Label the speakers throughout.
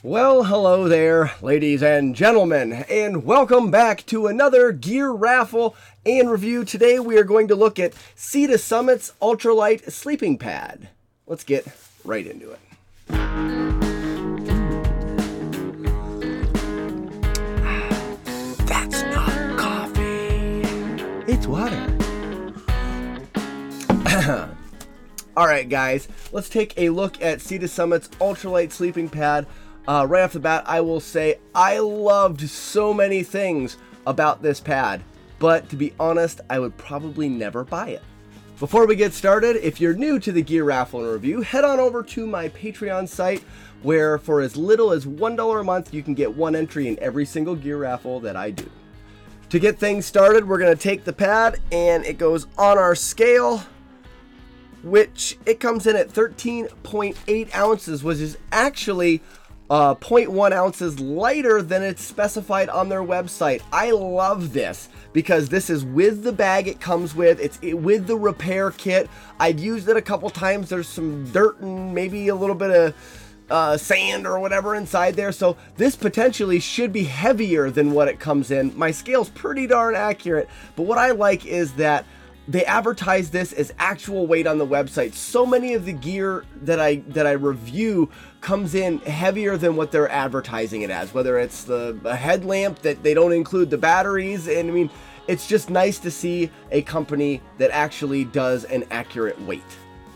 Speaker 1: Well, hello there, ladies and gentlemen, and welcome back to another gear raffle and review. Today we are going to look at Sea to Summit's Ultralight Sleeping Pad. Let's get right into it. That's not coffee. It's water. Alright guys, let's take a look at Sea to Summit's Ultralight Sleeping Pad. Right off the bat, I will say I loved so many things about this pad, but to be honest, I would probably never buy it. Before we get started, if you're new to the gear raffle and review, head on over to my Patreon site, where for as little as $1 a month, you can get one entry in every single gear raffle that I do. To get things started, we're going to take the pad and it goes on our scale, which it comes in at 13.8 ounces, which is actually 0.1 ounces lighter than it's specified on their website. I love this because this is with the bag it comes with. It's with the repair kit. I've used it a couple times. There's some dirt and maybe a little bit of sand or whatever inside there. So this potentially should be heavier than what it comes in. My scale's pretty darn accurate, but what I like is that they advertise this as actual weight on the website. So many of the gear that I review comes in heavier than what they're advertising it as, whether it's the headlamp that they don't include the batteries. And I mean, it's just nice to see a company that actually does an accurate weight.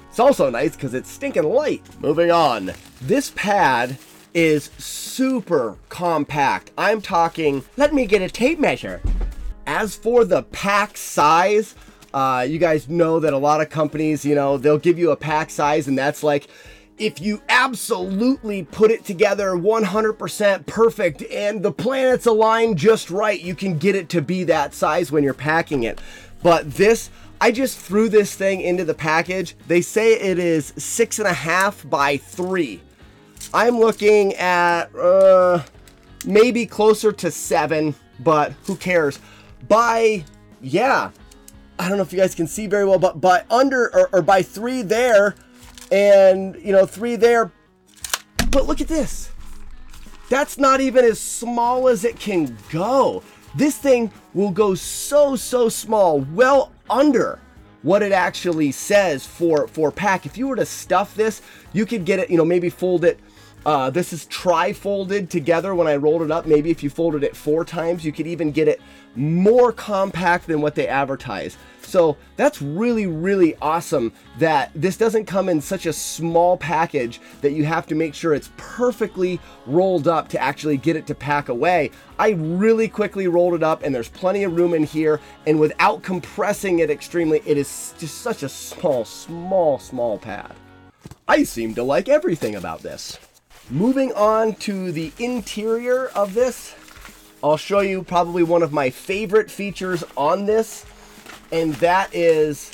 Speaker 1: It's also nice because it's stinking light. Moving on. This pad is super compact. I'm talking, let me get a tape measure. As for the pack size, you guys know that a lot of companies, they'll give you a pack size, and that's like, if you absolutely put it together 100% perfect and the planets align just right, you can get it to be that size when you're packing it. But this, I just threw this thing into the package. They say it is 6.5 by 3. I'm looking at maybe closer to 7, but who cares? I don't know if you guys can see very well, but by under or by 3 there and 3 there. But look at this. That's not even as small as it can go. This thing will go so small, well under what it actually says for pack. If you were to stuff this, you could get it, maybe fold it. This is tri-folded together when I rolled it up. Maybe if you folded it 4 times, you could even get it more compact than what they advertise. So that's really, really awesome that this doesn't come in such a small package that you have to make sure it's perfectly rolled up to actually get it to pack away. I really quickly rolled it up and there's plenty of room in here, and without compressing it extremely, it is just such a small pad. I seem to like everything about this. Moving on to the interior of this, I'll show you probably one of my favorite features on this, and that is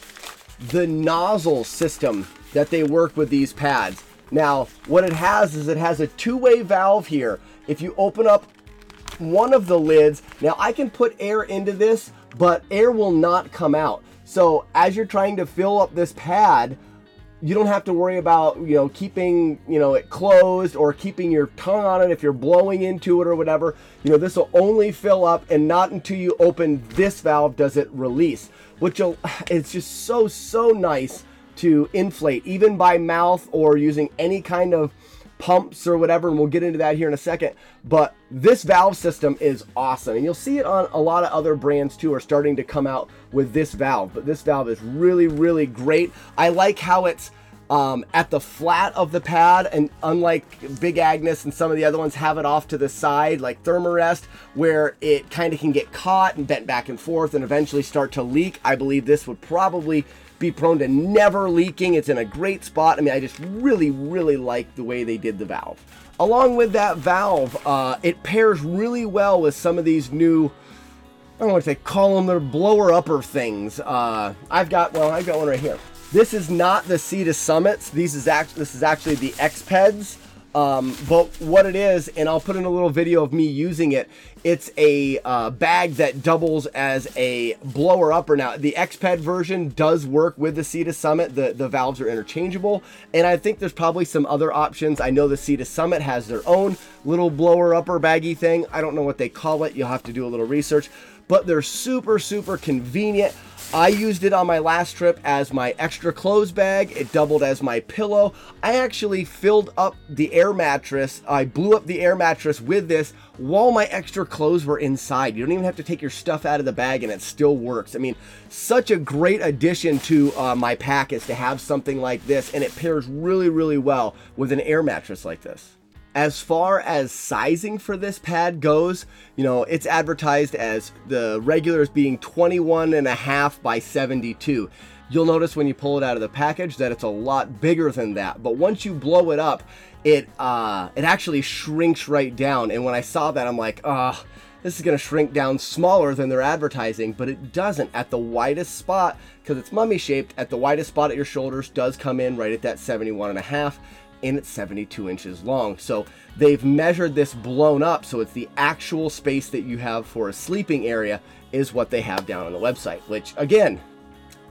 Speaker 1: the nozzle system that they work with these pads. Now, what it has is it has a 2-way valve here. If you open up one of the lids, now I can put air into this, but air will not come out. So as you're trying to fill up this pad, you don't have to worry about, keeping, it closed or keeping your tongue on it if you're blowing into it or whatever. This will only fill up, and not until you open this valve does it release, it's just so nice to inflate, even by mouth or using any kind of pumps or whatever, and we'll get into that here in a second. But this valve system is awesome, and you'll see it on a lot of other brands too are starting to come out with this valve, but this valve is really great. I like how it's at the flat of the pad, and unlike Big Agnes and some of the other ones have it off to the side like Therm-a-Rest, where it kind of can get caught and bent back and forth and eventually start to leak. I believe this would probably be prone to never leaking. It's in a great spot. I mean, I just really like the way they did the valve. Along with that valve, it pairs really well with some of these new, I don't know what they call them, they're blower upper things. I've got one right here. This is not the Sea to Summits. This is actually the X-Peds. But what it is, and I'll put in a little video of me using it, it's a bag that doubles as a blower upper. Now, the X-Ped version does work with the Sea to Summit. The valves are interchangeable, and I think there's probably some other options. I know the Sea to Summit has their own little blower upper baggy thing. I don't know what they call it. You'll have to do a little research, but they're super, super convenient. I used it on my last trip as my extra clothes bag. It doubled as my pillow. I actually filled up the air mattress. I blew up the air mattress with this while my extra clothes were inside. You don't even have to take your stuff out of the bag and it still works. I mean, such a great addition to my pack is to have something like this, and it pairs really, really well with an air mattress like this. As far as sizing for this pad goes, you know, it's advertised as the regular as being 21.5 by 72. You'll notice when you pull it out of the package that it's a lot bigger than that. But once you blow it up, it actually shrinks right down. And when I saw that, I'm like, this is going to shrink down smaller than they're advertising, but it doesn't. At the widest spot, because it's mummy shaped, at the widest spot at your shoulders does come in right at that 71.5. And it's 72 inches long. So they've measured this blown up, so it's the actual space that you have for a sleeping area is what they have down on the website, which again,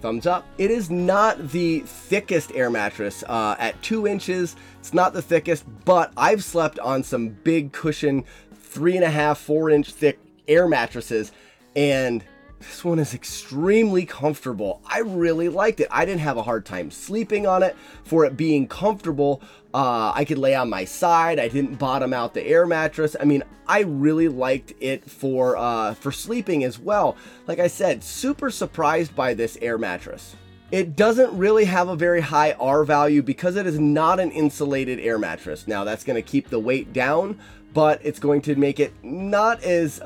Speaker 1: thumbs up. It is not the thickest air mattress at 2 inches. It's not the thickest, but I've slept on some big cushion 3.5, 4 inch thick air mattresses, and this one is extremely comfortable. I really liked it. I didn't have a hard time sleeping on it for it being comfortable. I could lay on my side. I didn't bottom out the air mattress. I mean, I really liked it for sleeping as well. Like I said, super surprised by this air mattress. It doesn't really have a very high R value because it is not an insulated air mattress. Now, that's going to keep the weight down, but it's going to make it not as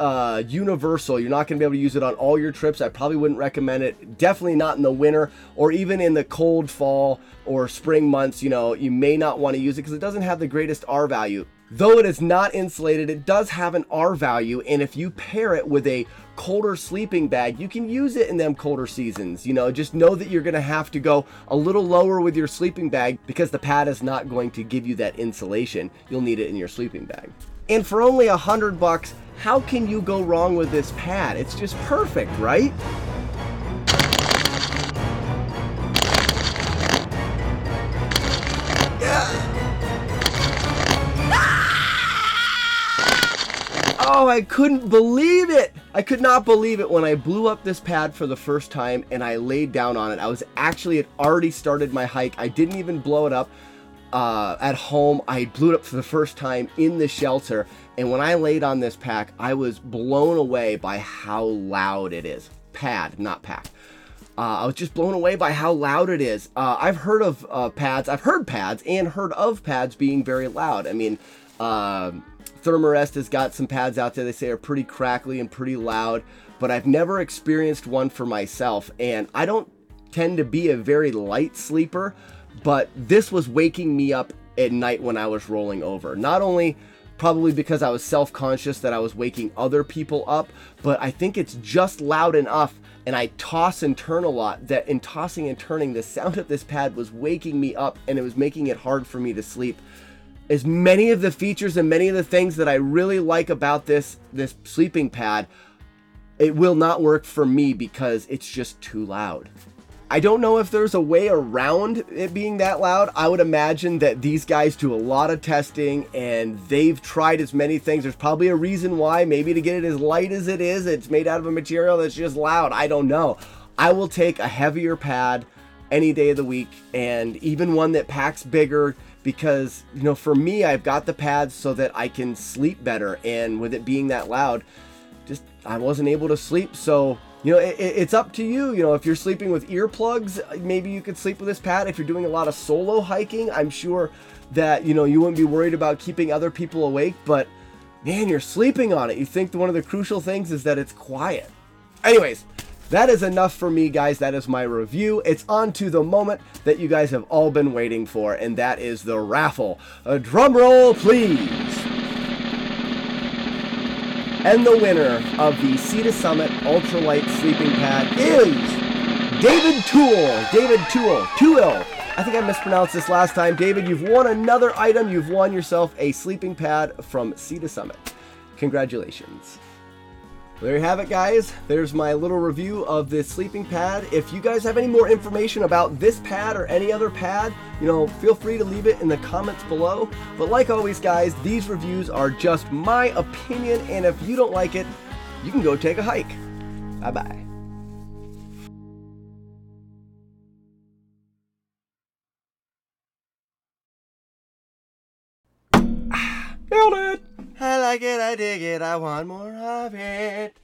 Speaker 1: universal. You're not going to be able to use it on all your trips. I probably wouldn't recommend it. Definitely not in the winter or even in the cold fall or spring months. You know, you may not want to use it because it doesn't have the greatest R value. Though it is not insulated, it does have an R value, and if you pair it with a colder sleeping bag, you can use it in them colder seasons. You know, just know that you're going to have to go a little lower with your sleeping bag because the pad is not going to give you that insulation. You'll need it in your sleeping bag. And for only $100, how can you go wrong with this pad? It's just perfect, right? Oh, I couldn't believe it. I could not believe it when I blew up this pad for the first time and I laid down on it. I was actually, it already started my hike. I didn't even blow it up at home. I blew it up for the first time in the shelter. And when I laid on this pack, I was blown away by how loud it is. Pad, not pack. I was just blown away by how loud it is. I've heard of pads. I've heard pads and heard of pads being very loud. I mean, Therm-a-Rest has got some pads out there they say are pretty crackly and pretty loud, but I've never experienced one for myself, and I don't tend to be a very light sleeper, but this was waking me up at night when I was rolling over. Not only probably because I was self-conscious that I was waking other people up, but I think it's just loud enough, and I toss and turn a lot, that in tossing and turning, the sound of this pad was waking me up, and it was making it hard for me to sleep. As many of the features and many of the things that I really like about this sleeping pad, it will not work for me because it's just too loud. I don't know if there's a way around it being that loud. I would imagine that these guys do a lot of testing and they've tried as many things. There's probably a reason why, maybe to get it as light as it is, it's made out of a material that's just loud. I don't know. I will take a heavier pad any day of the week, and even one that packs bigger, because, you know, for me, I've got the pads so that I can sleep better, and with it being that loud, just I wasn't able to sleep. So, you know, it's up to you. You know, if you're sleeping with earplugs, maybe you could sleep with this pad. If you're doing a lot of solo hiking, I'm sure that, you know, you wouldn't be worried about keeping other people awake, but man, you're sleeping on it. You think that one of the crucial things is that it's quiet. Anyways, that is enough for me, guys. That is my review. It's on to the moment that you guys have all been waiting for, and that is the raffle. A drum roll, please. And the winner of the Sea to Summit Ultralight Sleeping Pad is David Toole. David Toole. I think I mispronounced this last time. David, you've won another item. You've won yourself a sleeping pad from Sea to Summit. Congratulations. There you have it, guys. There's my little review of this sleeping pad. If you guys have any more information about this pad or any other pad, feel free to leave it in the comments below. But like always, guys, these reviews are just my opinion, and if you don't like it, you can go take a hike. Bye-bye. Nailed it! I like it, I dig it, I want more of it.